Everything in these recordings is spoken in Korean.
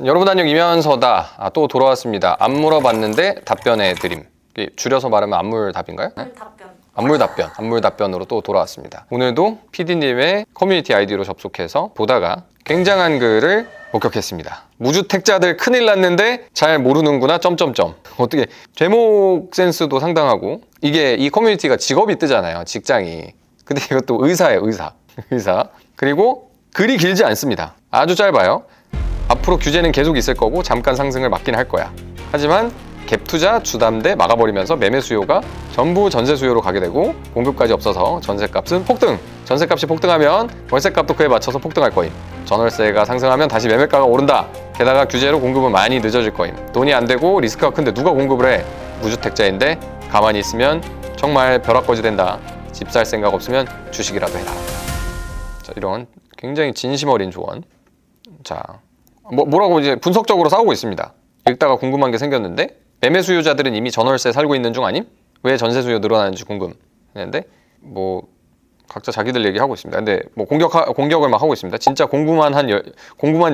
여러분 안녕, 이면서다. 또 돌아왔습니다. 안 물어봤는데 답변해 드림. 줄여서 말하면 안물답인가요? 안물답변으로 또 돌아왔습니다. 오늘도 PD님의 커뮤니티 아이디로 접속해서 보다가 굉장한 글을 목격했습니다. 무주택자들 큰일 났는데 잘 모르는구나 점점점. 어떻게 제목 센스도 상당하고, 이게 이 커뮤니티가 직업이 뜨잖아요, 직장이. 근데 이것도 의사예요, 의사. 그리고 글이 길지 않습니다. 아주 짧아요. 앞으로 규제는 계속 있을 거고 잠깐 상승을 막긴 할 거야. 하지만 갭 투자 주담대 막아버리면서 매매 수요가 전부 전세 수요로 가게 되고, 공급까지 없어서 전세값은 폭등. 전세값이 폭등하면 월세값도 그에 맞춰서 폭등할 거임. 전월세가 상승하면 다시 매매가가 오른다. 게다가 규제로 공급은 많이 늦어질 거임. 돈이 안 되고 리스크가 큰데 누가 공급을 해? 무주택자인데 가만히 있으면 정말 벼락거지 된다. 집 살 생각 없으면 주식이라도 해라. 자, 이런 굉장히 진심 어린 조언. 자, 뭐라고 이제 분석적으로 싸우고 있습니다. 읽다가 궁금한 게 생겼는데, 매매 수요자들은 이미 전월세 살고 있는 중 아님? 왜 전세 수요 늘어나는지 궁금했는데, 각자 자기들 얘기하고 있습니다. 근데 공격을 막 하고 있습니다. 진짜 공부만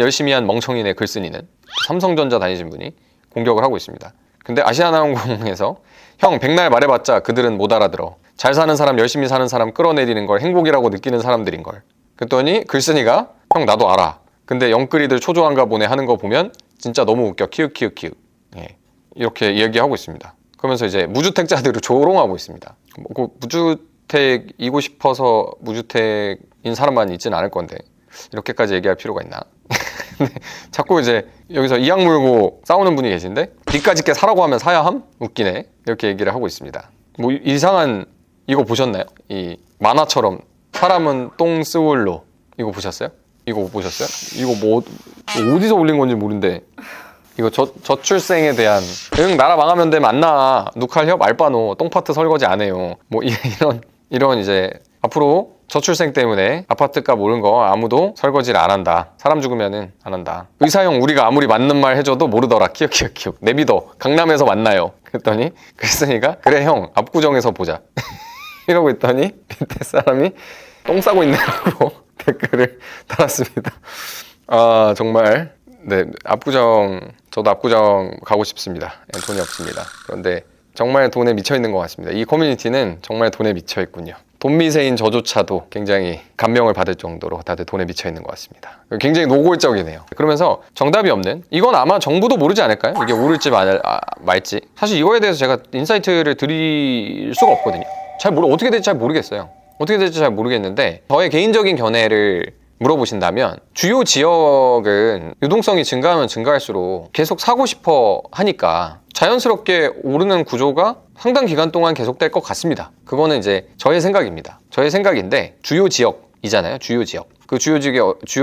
열심히 한 멍청이네, 글쓴이는. 삼성전자 다니신 분이 공격을 하고 있습니다. 근데 아시아나항공에서 형, 백날 말해봤자 그들은 못 알아들어. 잘 사는 사람, 열심히 사는 사람 끌어내리는 걸 행복이라고 느끼는 사람들인걸. 그랬더니 글쓴이가 형, 나도 알아. 근데 영끌이들 초조한가 보네 하는 거 보면 진짜 너무 웃겨. 키읔. 예, 이렇게 얘기하고 있습니다. 그러면서 이제 무주택자들을 조롱하고 있습니다. 무주택이고 싶어서 무주택인 사람만 있지는 않을 건데 이렇게까지 얘기할 필요가 있나? 자꾸 이제 여기서 이악 물고 싸우는 분이 계신데, 니까짓 게 사라고 하면 사야 함? 웃기네. 이렇게 얘기를 하고 있습니다. 이상한 이거 보셨나요? 이 만화처럼 사람은 똥 스울로, 이거 보셨어요? 이거 못 보셨어요? 이거 어디서 올린 건지 모르는데, 이거 저출생에 대한, 나라 망하면 되면 안 나. 누칼협 알바노 똥파트 설거지 안 해요. 이런 이제 앞으로 저출생 때문에 아파트값 오른 거 아무도 설거지를 안 한다. 사람 죽으면은 안 한다. 의사형 우리가 아무리 맞는 말 해줘도 모르더라. 키읔. 내 믿어. 강남에서 만나요. 그랬더니 글쓴이가 그래 형, 압구정에서 보자. 이러고 있더니 밑에 사람이 똥 싸고 있네라고 댓글을 달았습니다. 아, 정말. 네, 저도 압구정 가고 싶습니다. 돈이 없습니다. 그런데 정말 돈에 미쳐 있는 것 같습니다. 이 커뮤니티는 정말 돈에 미쳐 있군요. 돈미세인 저조차도 굉장히 감명을 받을 정도로 다들 돈에 미쳐 있는 것 같습니다. 굉장히 노골적이네요. 그러면서 정답이 없는, 이건 아마 정부도 모르지 않을까요? 이게 오를지 말지. 사실 이거에 대해서 제가 인사이트를 드릴 수가 없거든요. 어떻게 될지 잘 모르겠어요. 어떻게 될지 잘 모르겠는데, 저의 개인적인 견해를 물어보신다면, 주요 지역은 유동성이 증가하면 증가할수록 계속 사고 싶어 하니까 자연스럽게 오르는 구조가 상당 기간 동안 계속될 것 같습니다. 그거는 이제 저의 생각입니다. 저의 생각인데, 주요 지역이잖아요. 주요 지역. 그 주요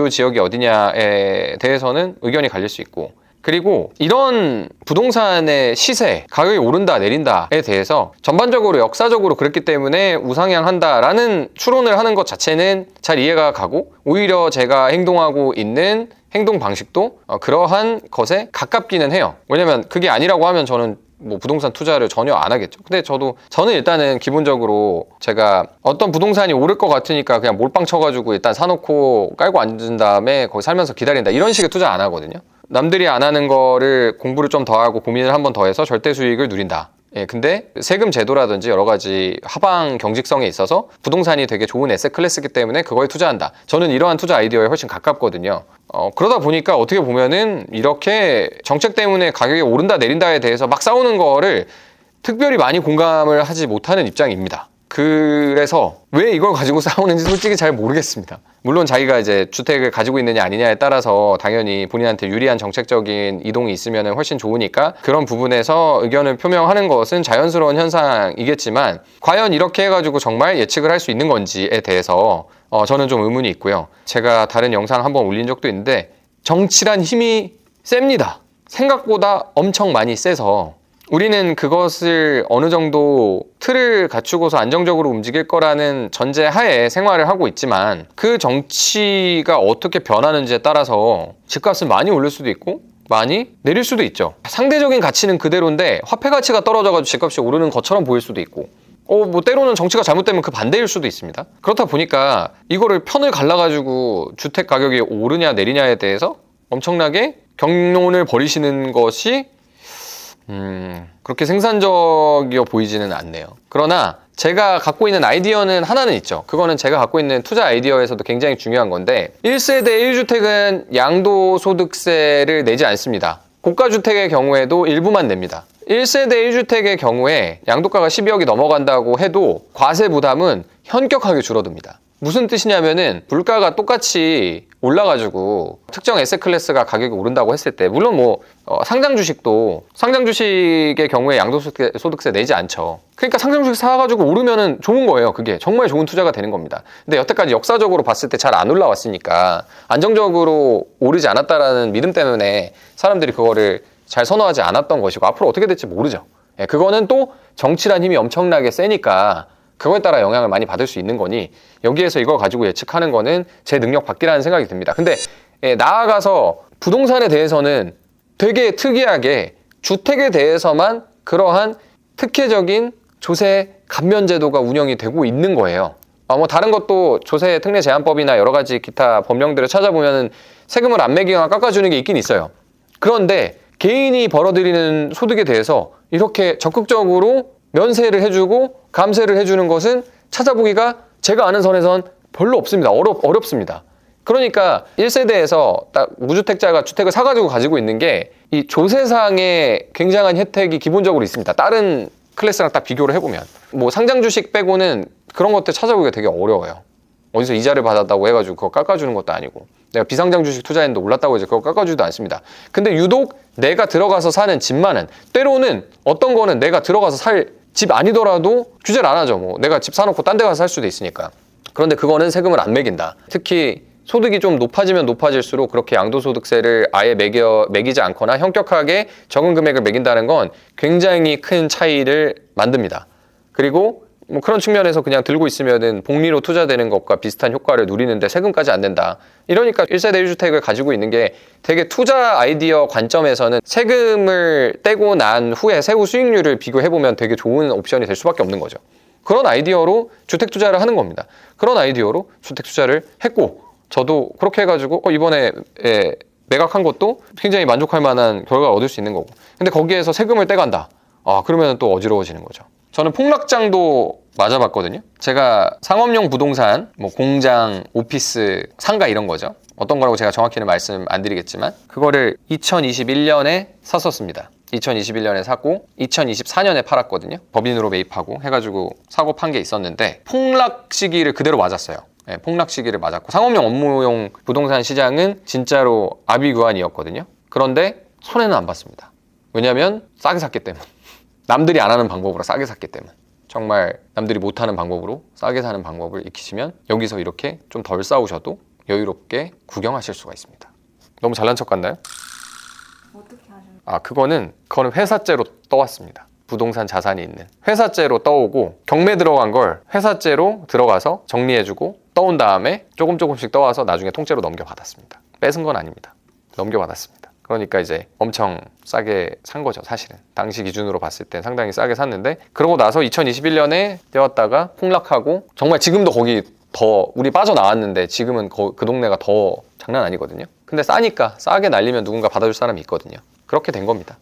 지역이 어디냐에 대해서는 의견이 갈릴 수 있고, 그리고 이런 부동산의 시세, 가격이 오른다 내린다에 대해서 전반적으로 역사적으로 그랬기 때문에 우상향한다라는 추론을 하는 것 자체는 잘 이해가 가고, 오히려 제가 행동하고 있는 행동 방식도 그러한 것에 가깝기는 해요. 왜냐면 그게 아니라고 하면 저는 부동산 투자를 전혀 안 하겠죠. 근데 저는 일단은 기본적으로 제가 어떤 부동산이 오를 것 같으니까 그냥 몰빵 쳐가지고 일단 사놓고 깔고 앉은 다음에 거기 살면서 기다린다, 이런 식의 투자 안 하거든요. 남들이 안 하는 거를 공부를 좀 더 하고 고민을 한 번 더 해서 절대 수익을 누린다. 예, 근데 세금 제도라든지 여러 가지 하방 경직성에 있어서 부동산이 되게 좋은 에셋 클래스이기 때문에 그거에 투자한다. 저는 이러한 투자 아이디어에 훨씬 가깝거든요. 그러다 보니까 어떻게 보면은 이렇게 정책 때문에 가격이 오른다 내린다에 대해서 막 싸우는 거를 특별히 많이 공감을 하지 못하는 입장입니다. 그래서 왜 이걸 가지고 싸우는지 솔직히 잘 모르겠습니다. 물론 자기가 이제 주택을 가지고 있느냐 아니냐에 따라서 당연히 본인한테 유리한 정책적인 이동이 있으면 훨씬 좋으니까 그런 부분에서 의견을 표명하는 것은 자연스러운 현상이겠지만, 과연 이렇게 해가지고 정말 예측을 할 수 있는 건지에 대해서 저는 좀 의문이 있고요. 제가 다른 영상 한번 올린 적도 있는데, 정치란 힘이 셉니다. 생각보다 엄청 많이 세서 우리는 그것을 어느 정도 틀을 갖추고서 안정적으로 움직일 거라는 전제하에 생활을 하고 있지만, 그 정치가 어떻게 변하는지에 따라서 집값은 많이 오를 수도 있고 많이 내릴 수도 있죠. 상대적인 가치는 그대로인데 화폐 가치가 떨어져가지고 집값이 오르는 것처럼 보일 수도 있고, 때로는 정치가 잘못되면 그 반대일 수도 있습니다. 그렇다 보니까 이거를 편을 갈라가지고 주택 가격이 오르냐 내리냐에 대해서 엄청나게 경론을 벌이시는 것이 그렇게 생산적이어 보이지는 않네요. 그러나 제가 갖고 있는 아이디어는 하나는 있죠. 그거는 제가 갖고 있는 투자 아이디어에서도 굉장히 중요한 건데 1세대 1주택은 양도소득세를 내지 않습니다. 고가주택의 경우에도 일부만 냅니다. 1세대 1주택의 경우에 양도가가 12억이 넘어간다고 해도 과세 부담은 현격하게 줄어듭니다. 무슨 뜻이냐면은 물가가 똑같이 올라가지고 특정 에셋 클래스가 가격이 오른다고 했을 때 물론 뭐 상장 주식도 상장 주식의 경우에 양도소득세 내지 않죠. 그러니까 상장 주식 사가지고 오르면은 좋은 거예요. 그게 정말 좋은 투자가 되는 겁니다. 근데 여태까지 역사적으로 봤을 때 잘 안 올라왔으니까 안정적으로 오르지 않았다라는 믿음 때문에 사람들이 그거를 잘 선호하지 않았던 것이고 앞으로 어떻게 될지 모르죠. 예, 그거는 또 정치란 힘이 엄청나게 세니까 그거에 따라 영향을 많이 받을 수 있는 거니 여기에서 이걸 가지고 예측하는 거는 제 능력 밖이라는 생각이 듭니다. 근데 나아가서 부동산에 대해서는 되게 특이하게 주택에 대해서만 그러한 특혜적인 조세 감면 제도가 운영이 되고 있는 거예요. 뭐 다른 것도 조세 특례 제한법이나 여러 가지 기타 법령들을 찾아보면 세금을 안 매기거나 깎아주는 게 있긴 있어요. 그런데 개인이 벌어들이는 소득에 대해서 이렇게 적극적으로 면세를 해주고 감세를 해주는 것은 찾아보기가 제가 아는 선에선 별로 없습니다. 어렵습니다. 그러니까 1세대에서 딱 무주택자가 주택을 사가지고 가지고 있는 게 이 조세상의 굉장한 혜택이 기본적으로 있습니다. 다른 클래스랑 딱 비교를 해보면 뭐 상장 주식 빼고는 그런 것들 찾아보기가 되게 어려워요. 어디서 이자를 받았다고 해가지고 그거 깎아주는 것도 아니고 내가 비상장 주식 투자했는데 올랐다고 해서 그거 깎아주지도 않습니다. 근데 유독 내가 들어가서 사는 집만은 때로는 어떤 거는 내가 들어가서 살 집 아니더라도 규제를 안 하죠. 뭐 내가 집 사놓고 딴 데 가서 살 수도 있으니까. 그런데 그거는 세금을 안 매긴다. 특히 소득이 좀 높아지면 높아질수록 그렇게 양도소득세를 아예 매기지 않거나 현격하게 적은 금액을 매긴다는 건 굉장히 큰 차이를 만듭니다. 그리고 뭐 그런 측면에서 그냥 들고 있으면은 복리로 투자되는 것과 비슷한 효과를 누리는데 세금까지 안 낸다. 이러니까 1세대 1주택을 가지고 있는 게 되게 투자 아이디어 관점에서는 세금을 떼고 난 후에 세후 수익률을 비교해보면 되게 좋은 옵션이 될 수밖에 없는 거죠. 그런 아이디어로 주택 투자를 하는 겁니다. 그런 아이디어로 주택 투자를 했고 저도 그렇게 해가지고 이번에 매각한 것도 굉장히 만족할 만한 결과를 얻을 수 있는 거고 근데 거기에서 세금을 떼간다. 그러면 또 어지러워지는 거죠. 저는 폭락장도 맞아봤거든요. 제가 상업용 부동산, 뭐 공장, 오피스, 상가 이런 거죠. 어떤 거라고 제가 정확히는 말씀 안 드리겠지만 그거를 2021년에 샀었습니다. 2021년에 샀고 2024년에 팔았거든요. 법인으로 매입하고 해가지고 사고 판 게 있었는데 폭락 시기를 그대로 맞았어요. 네, 폭락 시기를 맞았고 상업용 업무용 부동산 시장은 진짜로 아비규환이었거든요. 그런데 손해는 안 봤습니다. 왜냐하면 싸게 샀기 때문에. 남들이 안 하는 방법으로 싸게 샀기 때문에 정말 남들이 못하는 방법으로 싸게 사는 방법을 익히시면 여기서 이렇게 좀 덜 싸우셔도 여유롭게 구경하실 수가 있습니다. 너무 잘난 척 같나요? 어떻게 하셨나요? 그거는 회사째로 떠왔습니다. 부동산 자산이 있는 회사째로 떠오고 경매 들어간 걸 회사째로 들어가서 정리해주고 떠온 다음에 조금씩 떠와서 나중에 통째로 넘겨받았습니다. 뺏은 건 아닙니다. 넘겨받았습니다. 그러니까 이제 엄청 싸게 산 거죠, 사실은. 당시 기준으로 봤을 땐 상당히 싸게 샀는데 그러고 나서 2021년에 떼었다가 폭락하고 정말 지금도 거기 더 우리 빠져나왔는데 지금은 그 동네가 더 장난 아니거든요. 근데 싸니까 싸게 날리면 누군가 받아줄 사람이 있거든요. 그렇게 된 겁니다.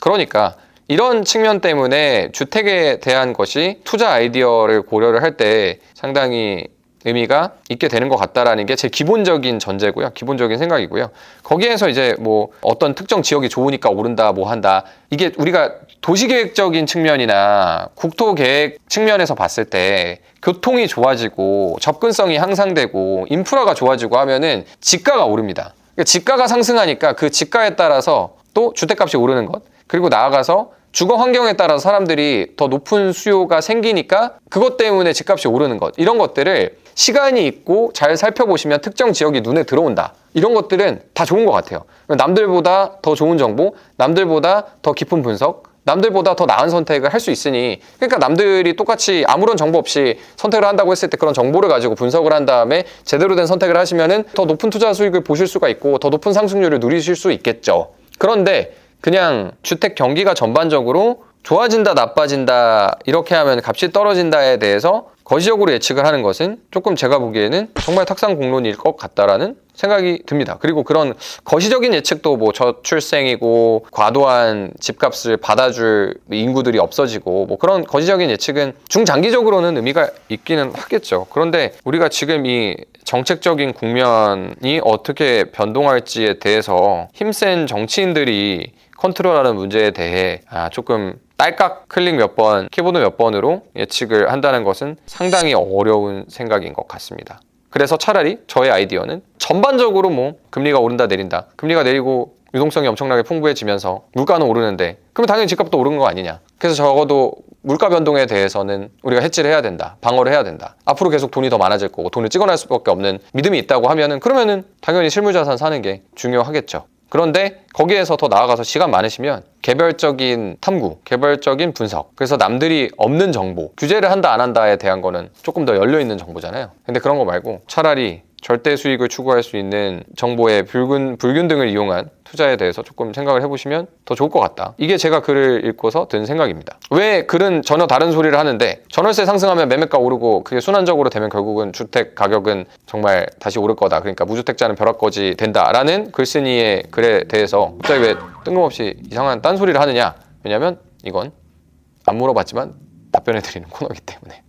그러니까 이런 측면 때문에 주택에 대한 것이 투자 아이디어를 고려를 할 때 상당히 의미가 있게 되는 것 같다라는 게 제 기본적인 전제고요. 기본적인 생각이고요. 거기에서 이제 뭐 어떤 특정 지역이 좋으니까 오른다, 뭐 한다. 이게 우리가 도시계획적인 측면이나 국토계획 측면에서 봤을 때 교통이 좋아지고 접근성이 향상되고 인프라가 좋아지고 하면은 지가가 오릅니다. 그러니까 지가가 상승하니까 그 지가에 따라서 또 주택값이 오르는 것. 그리고 나아가서 주거 환경에 따라서 사람들이 더 높은 수요가 생기니까 그것 때문에 집값이 오르는 것. 이런 것들을 시간이 있고 잘 살펴보시면 특정 지역이 눈에 들어온다. 이런 것들은 다 좋은 것 같아요. 남들보다 더 좋은 정보, 남들보다 더 깊은 분석, 남들보다 더 나은 선택을 할 수 있으니 그러니까 남들이 똑같이 아무런 정보 없이 선택을 한다고 했을 때 그런 정보를 가지고 분석을 한 다음에 제대로 된 선택을 하시면은 더 높은 투자 수익을 보실 수가 있고 더 높은 상승률을 누리실 수 있겠죠. 그런데 그냥 주택 경기가 전반적으로 좋아진다, 나빠진다, 이렇게 하면 값이 떨어진다에 대해서 거시적으로 예측을 하는 것은 조금 제가 보기에는 정말 탁상공론일 것 같다라는 생각이 듭니다. 그리고 그런 거시적인 예측도 뭐 저출생이고 과도한 집값을 받아줄 인구들이 없어지고 뭐 그런 거시적인 예측은 중장기적으로는 의미가 있기는 하겠죠. 그런데 우리가 지금 이 정책적인 국면이 어떻게 변동할지에 대해서 힘센 정치인들이 컨트롤하는 문제에 대해 조금 딸깍 클릭 몇 번, 키보드 몇 번으로 예측을 한다는 것은 상당히 어려운 생각인 것 같습니다. 그래서 차라리 저의 아이디어는 전반적으로 뭐 금리가 오른다 내린다, 금리가 내리고 유동성이 엄청나게 풍부해지면서 물가는 오르는데 그러면 당연히 집값도 오르는 거 아니냐. 그래서 적어도 물가 변동에 대해서는 우리가 해지를 해야 된다, 방어를 해야 된다. 앞으로 계속 돈이 더 많아질 거고 돈을 찍어낼 수밖에 없는 믿음이 있다고 하면은 그러면은 당연히 실물자산 사는 게 중요하겠죠. 그런데 거기에서 더 나아가서 시간 많으시면 개별적인 탐구, 개별적인 분석, 그래서 남들이 없는 정보, 규제를 한다 안 한다에 대한 거는 조금 더 열려있는 정보잖아요. 근데 그런 거 말고 차라리 절대 수익을 추구할 수 있는 정보의 불균등을 이용한 투자에 대해서 조금 생각을 해보시면 더 좋을 것 같다. 이게 제가 글을 읽고서 든 생각입니다. 왜 글은 전혀 다른 소리를 하는데 전월세 상승하면 매매가 오르고 그게 순환적으로 되면 결국은 주택 가격은 정말 다시 오를 거다. 그러니까 무주택자는 벼락거지 된다라는 글쓴이의 글에 대해서 갑자기 왜 뜬금없이 이상한 딴소리를 하느냐. 왜냐면 이건 안 물어봤지만 답변해드리는 코너이기 때문에.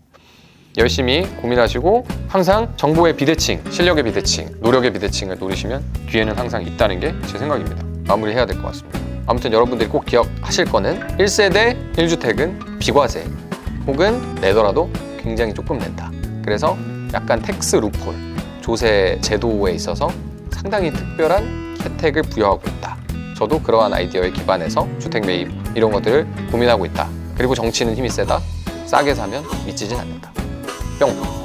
열심히 고민하시고 항상 정보의 비대칭, 실력의 비대칭, 노력의 비대칭을 노리시면 기회는 항상 있다는 게 제 생각입니다. 마무리해야 될 것 같습니다. 아무튼 여러분들이 꼭 기억하실 거는 1세대 1주택은 비과세 혹은 내더라도 굉장히 조금 낸다. 그래서 약간 텍스 루폴, 조세 제도에 있어서 상당히 특별한 혜택을 부여하고 있다. 저도 그러한 아이디어에 기반해서 주택 매입 이런 것들을 고민하고 있다. 그리고 정치는 힘이 세다. 싸게 사면 미치진 않는다. 뿅!